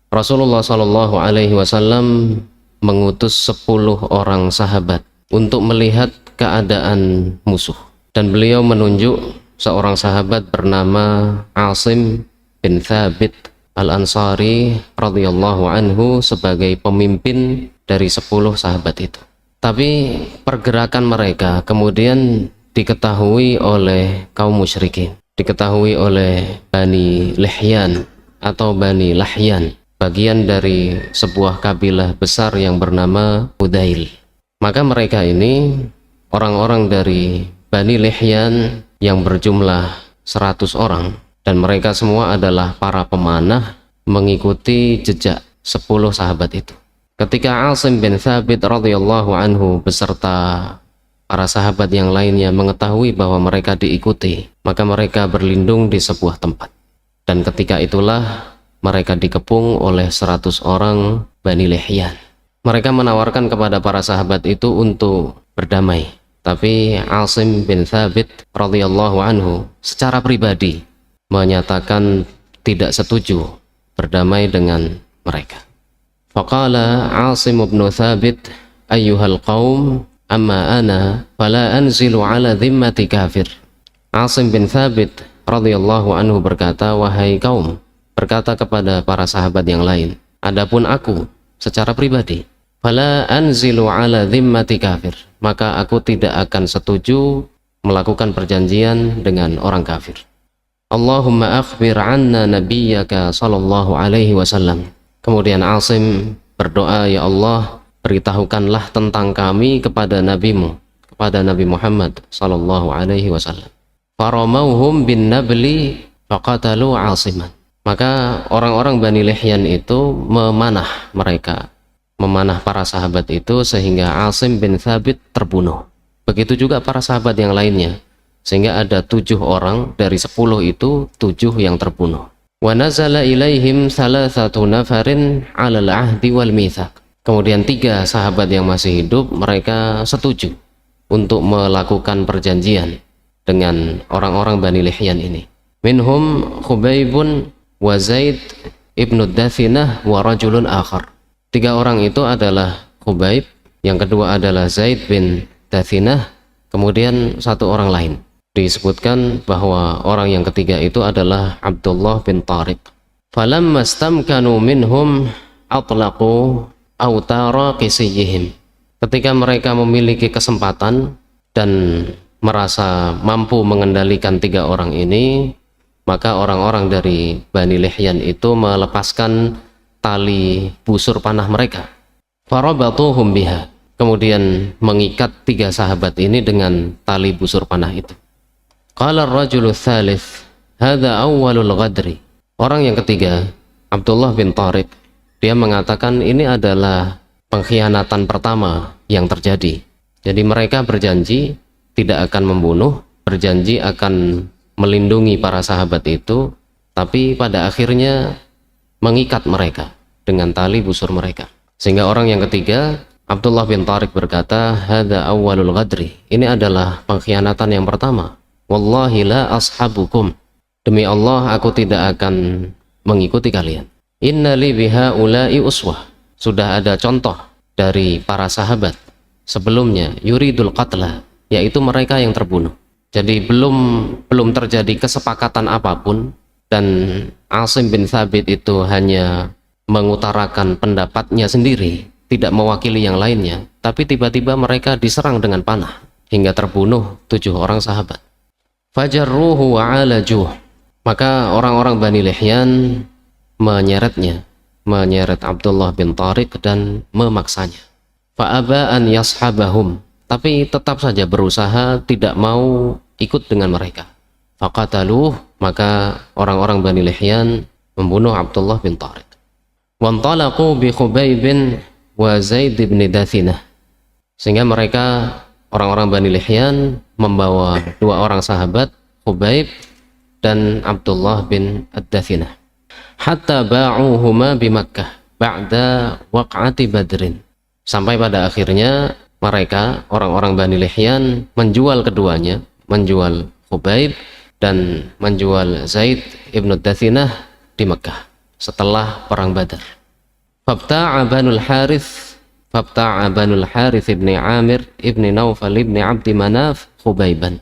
Rasulullah Shallallahu Alaihi Wasallam mengutus 10 orang sahabat untuk melihat keadaan musuh, dan beliau menunjuk seorang sahabat bernama Asim bin Thabit Al-Ansari radhiyallahu anhu sebagai pemimpin dari 10 sahabat itu. Tapi pergerakan mereka kemudian diketahui oleh kaum musyrikin, diketahui oleh Bani Lihyan atau Bani Lahyan, bagian dari sebuah kabilah besar yang bernama Hudail. Maka mereka ini orang-orang dari Bani Lihyan yang berjumlah 100 orang, dan mereka semua adalah para pemanah mengikuti jejak 10 sahabat itu. Ketika Asim bin Thabit radhiyallahu anhu beserta para sahabat yang lainnya mengetahui bahwa mereka diikuti, maka mereka berlindung di sebuah tempat, dan ketika itulah mereka dikepung oleh 100 orang Bani Lihyan. Mereka menawarkan kepada para sahabat itu untuk berdamai, tapi Asim bin Thabit radhiyallahu anhu secara pribadi menyatakan tidak setuju berdamai dengan mereka. Faqala Asim bin Thabit, ayyuhal qaum, amma ana fala anzilu ala dhimmati kafir. Asim bin Thabit radhiyallahu anhu berkata, wahai kaum, berkata kepada para sahabat yang lain, adapun aku secara pribadi, fala anzilu ala dhimmati kafir, maka aku tidak akan setuju melakukan perjanjian dengan orang kafir. Allahumma akhbir anna nabiyyaka sallallahu alaihi wasallam. Kemudian Asim berdoa, ya Allah, beritahukanlah tentang kami kepada nabimu, kepada Nabi Muhammad sallallahu alaihi wasallam. Faramauhum bin nabli faqatalu Asiman. Maka orang-orang Bani Lihyan itu memanah mereka, memanah para sahabat itu, sehingga Asim bin Thabit terbunuh. Begitu juga para sahabat yang lainnya, sehingga ada 7 orang dari 10 itu 7 yang terbunuh. Wa nazala ilaihim thalathatu nafarin 'alal 'ahdi wal mitsaq. Kemudian 3 sahabat yang masih hidup, mereka setuju untuk melakukan perjanjian dengan orang-orang Bani Lihyan ini. Minhum Khubaibun wa Zaid ibnu Dathinah wa rajulun akhar. 3 orang itu adalah Khubaib, yang kedua adalah Zaid bin Dathinah, kemudian 1 orang lain. Disebutkan bahwa orang yang ketiga itu adalah Abdullah bin Tariq. Falamma stamkanu minhum atlaqu autara qisiyihim. Ketika mereka memiliki kesempatan dan merasa mampu mengendalikan 3 orang ini, maka orang-orang dari Bani Lihyan itu melepaskan tali busur panah mereka. Farabatuhum biha. Kemudian mengikat 3 sahabat ini dengan tali busur panah itu. Qala ar-rajulu tsalits, hadza awwalul ghadri. Orang yang ketiga, Abdullah bin Tariq, dia mengatakan ini adalah pengkhianatan pertama yang terjadi. Jadi mereka berjanji tidak akan membunuh, berjanji akan melindungi para sahabat itu, tapi pada akhirnya mengikat mereka dengan tali busur mereka. Sehingga orang yang ketiga, Abdullah bin Tariq berkata, hadza awwalul ghadri. Ini adalah pengkhianatan yang pertama. Wallahi la ashabukum. Demi Allah, aku tidak akan mengikuti kalian. Inna li bihaula'i uswah. Sudah ada contoh dari para sahabat sebelumnya, yuridul qatla, yaitu mereka yang terbunuh. Jadi belum terjadi kesepakatan apapun, dan Asim bin Thabit itu hanya mengutarakan pendapatnya sendiri, tidak mewakili yang lainnya, tapi tiba-tiba mereka diserang dengan panah hingga terbunuh 7 orang sahabat. Fajarruhu wa alajuh. Maka orang-orang Bani Lihyan menyeret Abdullah bin Tariq dan memaksanya. Fa'aba an yashabahum, tapi tetap saja berusaha tidak mau ikut dengan mereka. Faqataluh, maka orang-orang Bani Lihyan membunuh Abdullah bin Tariq. Wantalaqu bi Khubaibin wa Zaid bin Dathinah. Sehingga mereka, orang-orang Bani Lihyan, membawa 2 orang sahabat, Khubaib dan Abdullah bin Ad-Dathinah. Hatta ba'uhuma bi Makkah ba'da waq'ati Badrin. Sampai pada akhirnya mereka, orang-orang Bani Lihyan, menjual keduanya, menjual Khubaib dan menjual Zaid ibn Dathinah di Mekah setelah perang Badar. Fabta'a Banul Harith ibni Amir ibni Naufal ibni Abdi Manaf Khubaiban.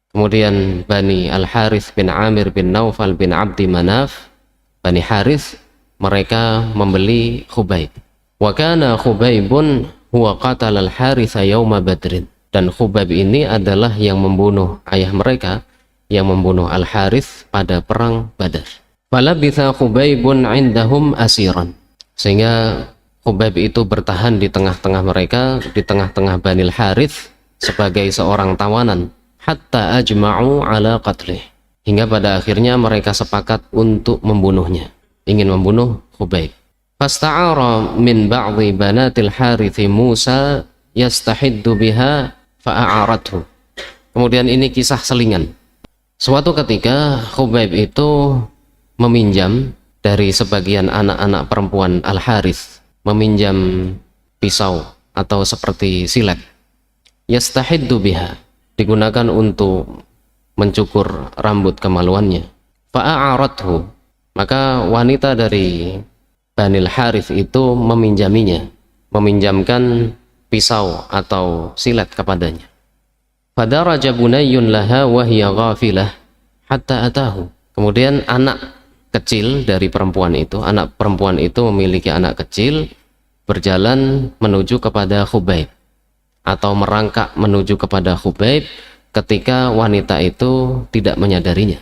Kemudian Bani Al-Harith bin Amir bin Naufal bin Abdi Manaf, Bani Harith, mereka membeli Khubaib. Wa kana Khubaibun huwa qatala Al-Harith yawma Badrin. Dan Khubaib ini adalah yang membunuh ayah mereka, yang membunuh Al-Harith pada perang Badar. Falabitha Khubaibun indahum asiran. Sehingga Khubaib itu bertahan di tengah-tengah mereka, di tengah-tengah Bani Al-Harith sebagai seorang tawanan. Hatta ajma'u ala qatlih, hingga pada akhirnya mereka sepakat untuk membunuhnya, ingin membunuh Khubaib. Fasta'ara min ba'dhi banatil Harithi Musa yastahiddu biha fa'a'arathu. Kemudian ini kisah selingan. Suatu ketika Khubaib itu meminjam dari sebagian anak-anak perempuan Al-Harith, meminjam pisau atau seperti silet. Yastahiddu biha, digunakan untuk mencukur rambut kemaluannya. Fa'a'arathu, maka wanita dari Bani Al-Harith itu meminjaminya, meminjamkan pisau atau silet kepadanya. Fadaraja bunayyun laha wa hiya ghafilah hatta atahu. Kemudian anak kecil dari perempuan itu, anak perempuan itu memiliki anak kecil, berjalan menuju kepada Khubaib atau merangkak menuju kepada Khubaib ketika wanita itu tidak menyadarinya.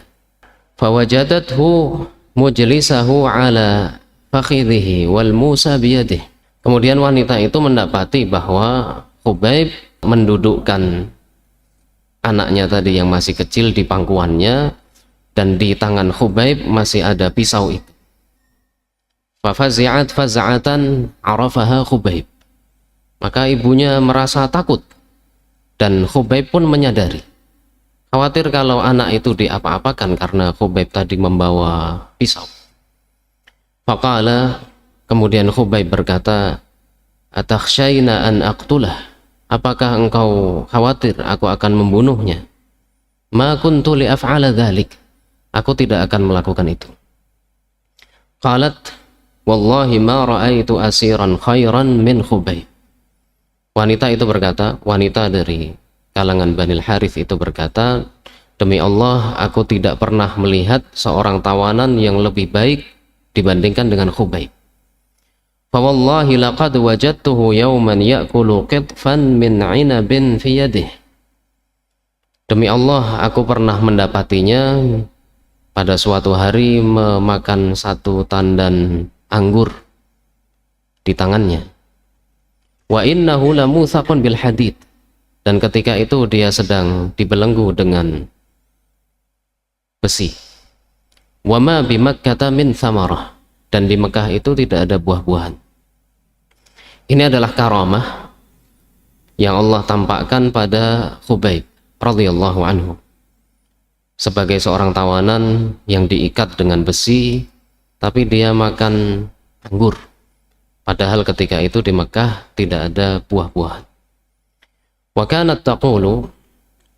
Fawajadathu mujlisahu ala fakhidhihi wal Musa biyadihi. Kemudian wanita itu mendapati bahwa Khubaib mendudukkan anaknya tadi yang masih kecil di pangkuannya, dan di tangan Khubaib masih ada pisau itu. Fafazi'at faz'atan arafaha Khubaib. Maka ibunya merasa takut, dan Khubaib pun menyadari. Khawatir kalau anak itu diapa-apakan karena Khubaib tadi membawa pisau. Faqala, kemudian Khubaib berkata, atakhshayna an aqtulah, apakah engkau khawatir aku akan membunuhnya? Ma kuntu li af'ala dhalik, aku tidak akan melakukan itu. Qalat, wallahi ma ra'aitu asiran khairan min Khubaib. Wanita itu berkata, wanita dari kalangan Bani Al-Harith itu berkata, demi Allah, aku tidak pernah melihat seorang tawanan yang lebih baik dibandingkan dengan Khubaib. Fa wallahi laqad wajadtuhu yawman ya'kulu qitfan min 'inabin fi yadihi. Demi Allah, aku pernah mendapatinya pada suatu hari memakan satu tandan anggur di tangannya. Wa innahu lamuthaqun bil hadid, dan ketika itu dia sedang dibelenggu dengan besi. Wa ma bi Makkah min thamarah, dan di Mekah itu tidak ada buah-buahan. Ini adalah karamah yang Allah tampakkan pada Khubaib radhiyallahu anhu sebagai seorang tawanan yang diikat dengan besi, tapi dia makan anggur. Padahal ketika itu di Mekah tidak ada buah-buahan. Wa kanat taqulu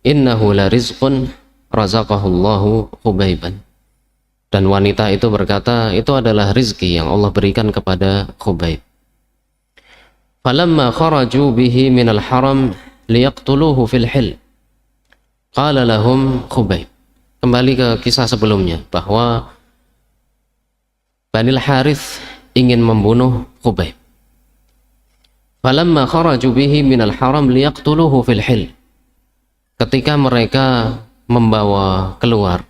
innahu la rizqun razaqahullahu Khubaiban. Dan wanita itu berkata, itu adalah rizki yang Allah berikan kepada Khubaib. Falamma kharaju bihi minal haram liyaqtuluhu fil hil, qala lahum Khubaib. Kembali ke kisah sebelumnya bahwa Bani Al-Harith ingin membunuh Khubaib. Falamma kharaju bihi minal haram liyaqtuluhu fil hil. Ketika mereka membawa keluar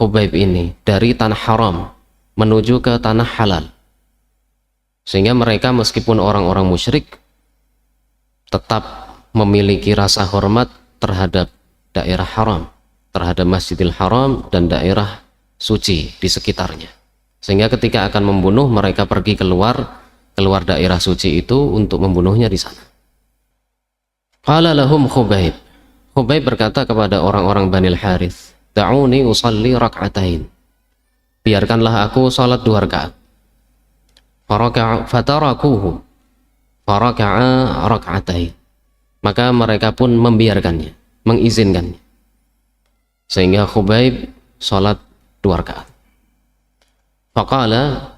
Khubaib ini dari tanah haram menuju ke tanah halal, sehingga mereka meskipun orang-orang musyrik tetap memiliki rasa hormat terhadap daerah haram, terhadap Masjidil Haram dan daerah suci di sekitarnya. Sehingga ketika akan membunuh, mereka pergi keluar daerah suci itu untuk membunuhnya di sana. Qala lahum Khubaib. Khubaib berkata kepada orang-orang Bani Al-Harith, da'uni usalli rak'atain. Biarkanlah aku salat 2 rakaat. Fatarakuhu faraka'a rak'atain. Maka mereka pun membiarkannya, mengizinkannya. Sehingga Khubaib salat 2 rakaat. Faqala,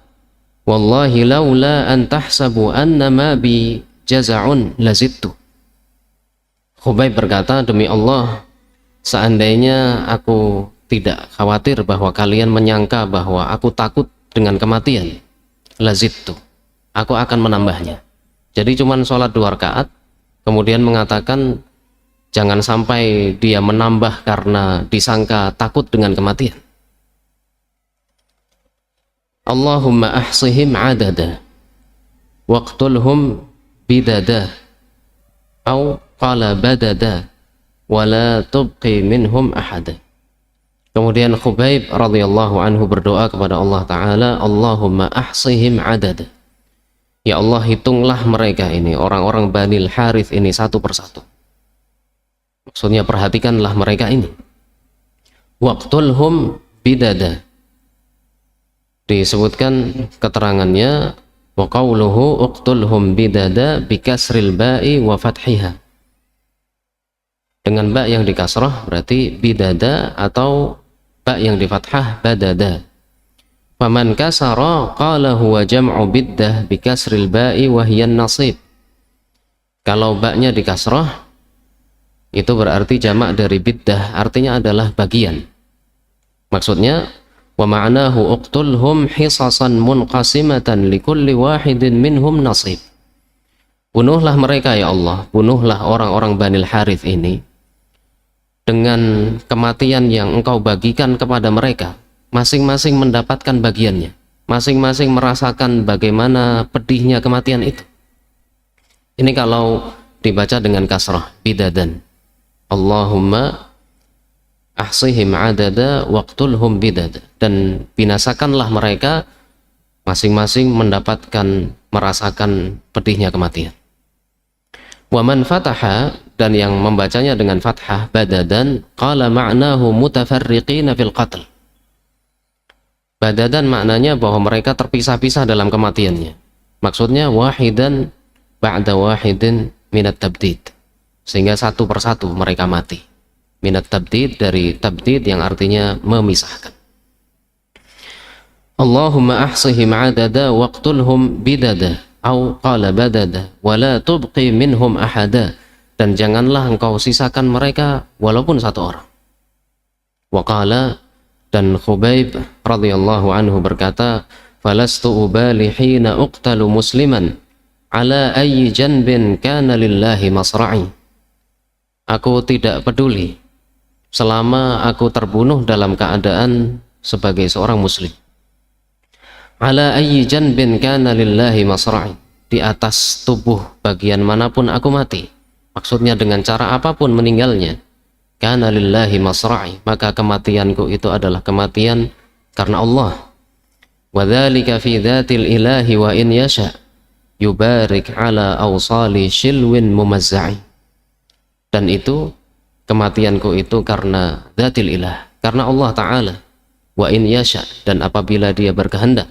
wallahi laula an tahsabu annama bi jaza'un lazidtu. Khubayb berkata, demi Allah, seandainya aku tidak khawatir bahwa kalian menyangka bahwa aku takut dengan kematian, lazidtu, aku akan menambahnya. Jadi cuman sholat 2 rakaat, kemudian mengatakan jangan sampai dia menambah karena disangka takut dengan kematian. Allahumma ahsihim adada waqtulhum bidada au qala badada wala tubqi minhum ahada. Kemudian Khubayb radhiyallahu anhu berdoa kepada Allah Ta'ala, Allahumma ahsihim adada, ya Allah, hitunglah mereka ini, orang-orang Banil Harith ini satu persatu. Maksudnya perhatikanlah mereka ini. Waqtulhum bidada, disebutkan keterangannya wa qawluhu uqtulhum bidada bikasril ba'i wa fathiha, dengan ba yang dikasrah berarti bidada, atau ba yang di fathah badada. Faman kasara qala huwa jam'u biddah bikasril ba'i wa hiya nasib. Kalau ba-nya dikasrah itu berarti jamak dari biddah, artinya adalah bagian. Maksudnya wa ma'nahu uqtulhum hisasan munqasimatan likulli wahidin minhum nasib. Bunuhlah mereka ya Allah, bunuhlah orang-orang Banil Harith ini dengan kematian yang engkau bagikan kepada mereka, masing-masing mendapatkan bagiannya, masing-masing merasakan bagaimana pedihnya kematian itu. Ini kalau dibaca dengan kasrah bidadan, Allahumma ahsihim adada waqtulhum bidada, dan binasakanlah mereka, masing-masing mendapatkan, merasakan pedihnya kematian. Wa man fataha, dan yang membacanya dengan fathah badadan, qala ma'nahu mutafarriqina fil qatl. Badadan maknanya bahwa mereka terpisah-pisah dalam kematiannya. Maksudnya wahidan ba'da wahidin minat tabdid, sehingga satu persatu mereka mati. Minat tabdid dari tabdid yang artinya memisahkan. Allahumma ahsihim adada waqtulhum bidada au qala badada wala tubqi minhum ahada, dan janganlah engkau sisakan mereka walaupun satu orang. Waqala, dan Khubayb radhiyallahu anhu berkata, falastu ubali hina uqtalu musliman ala ayyi janbin kana lillahi masra'i. Aku tidak peduli selama aku terbunuh dalam keadaan sebagai seorang muslim. Ala ayyi janbin kana lillahi masra'i, di atas tubuh bagian manapun aku mati, maksudnya dengan cara apapun meninggalnya, kana lillahi masra'i, maka kematianku itu adalah kematian karena Allah. Wa dzalika fi dzatil ilahi wa in yasha yubarik ala awsali shilwin mumazza'i, dan itu kematianku itu karena dzatil ilah, karena Allah Ta'ala. Wa in yasha, dan apabila dia berkehendak,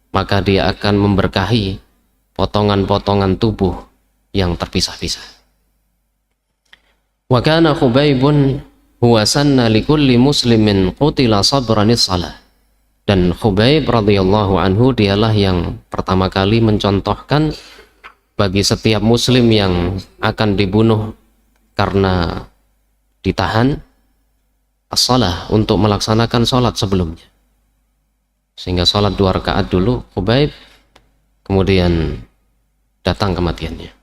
maka dia akan memberkahi potongan-potongan tubuh yang terpisah-pisah. Wa kana Khubaybun huwa sanna likulli muslimin qutila sabranis salah, dan Khubayb radhiyallahu anhu dialah yang pertama kali mencontohkan bagi setiap muslim yang akan dibunuh karena ditahan, as-salah, untuk melaksanakan sholat sebelumnya. Sehingga sholat 2 rakaat dulu Khubayb, kemudian datang kematiannya.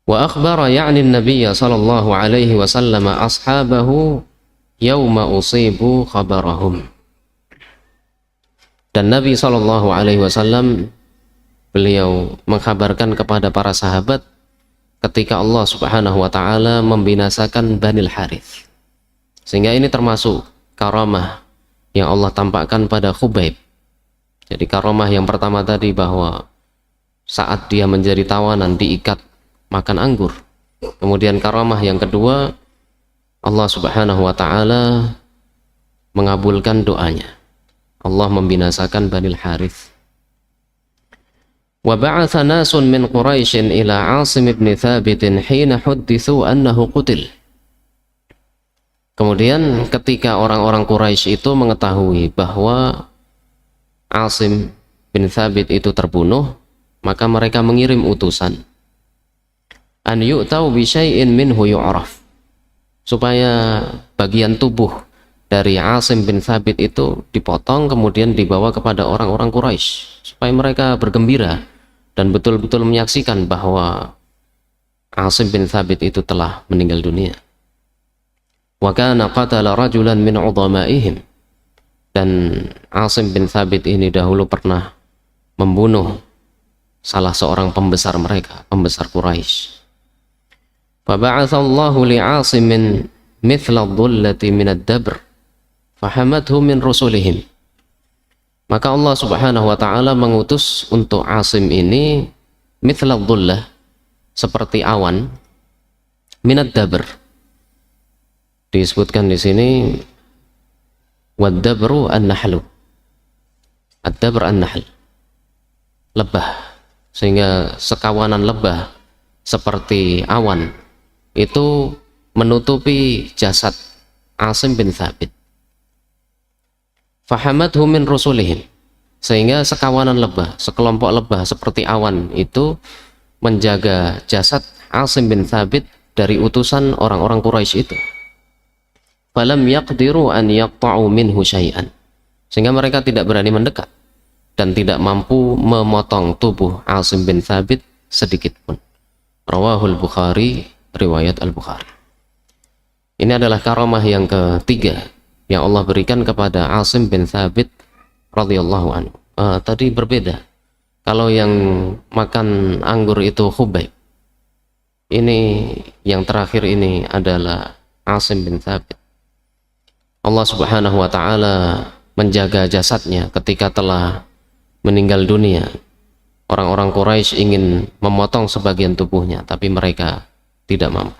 Wa akhbara ya'ni an-nabiy sallallahu alaihi wasallam ashabahu yauma usibu khabarahum, dan Nabi sallallahu alaihi wasallam beliau mengkhabarkan kepada para sahabat ketika Allah Subhanahu wa taala membinasakan Banil Harith. Sehingga ini termasuk karamah yang Allah tampakkan pada Khubayb. Jadi karamah yang pertama tadi bahwa saat dia menjadi tawanan diikat makan anggur. Kemudian karamah yang kedua, Allah Subhanahu wa taala mengabulkan doanya. Allah membinasakan Banil Harith. Wa ba'atha nasun min Quraisy ila Asim ibn Thabit hina huddithu annahu qutil. Kemudian ketika orang-orang Quraisy itu mengetahui bahwa Asim bin Thabit itu terbunuh, maka mereka mengirim utusan an yu'tau bi syai'in minhu yu'raf, supaya bagian tubuh dari Asim bin Thabit itu dipotong kemudian dibawa kepada orang-orang Quraisy supaya mereka bergembira dan betul-betul menyaksikan bahwa Asim bin Thabit itu telah meninggal dunia. Wa kana qatala rajulan min 'udhamaihim, dan Asim bin Thabit ini dahulu pernah membunuh salah seorang pembesar mereka, pembesar Quraisy. Fa ba'atsallahu li 'Asimin mithla dhullati min ad-dabr fahamathu min rusulihim. Maka Allah Subhanahu wa taala mengutus untuk Asim ini mithla dhullah, seperti awan, min ad-dabr. Disebutkan di sini wad-dabru an-nahlu. Ad-dabr an-nahl, lebah, sehingga sekawanan lebah seperti awan itu menutupi jasad Asim bin Thabit. Fahamathu min rusulihim, sehingga sekawanan lebah, sekelompok lebah seperti awan itu menjaga jasad Asim bin Thabit dari utusan orang-orang Quraisy itu. Falam yaqdiru an yaqta'u minhu syai'an, sehingga mereka tidak berani mendekat dan tidak mampu memotong tubuh Asim bin Thabit sedikit pun. Rawahul Bukhari, riwayat Al-Bukhari. Ini adalah karamah yang ketiga yang Allah berikan kepada Asim bin Thabit radhiyallahu anhu. Tadi berbeda. Kalau yang makan anggur itu Khubayb, ini yang terakhir ini adalah Asim bin Thabit. Allah Subhanahu wa taala menjaga jasadnya ketika telah meninggal dunia. Orang-orang Quraisy ingin memotong sebagian tubuhnya, tapi mereka tidak mampu.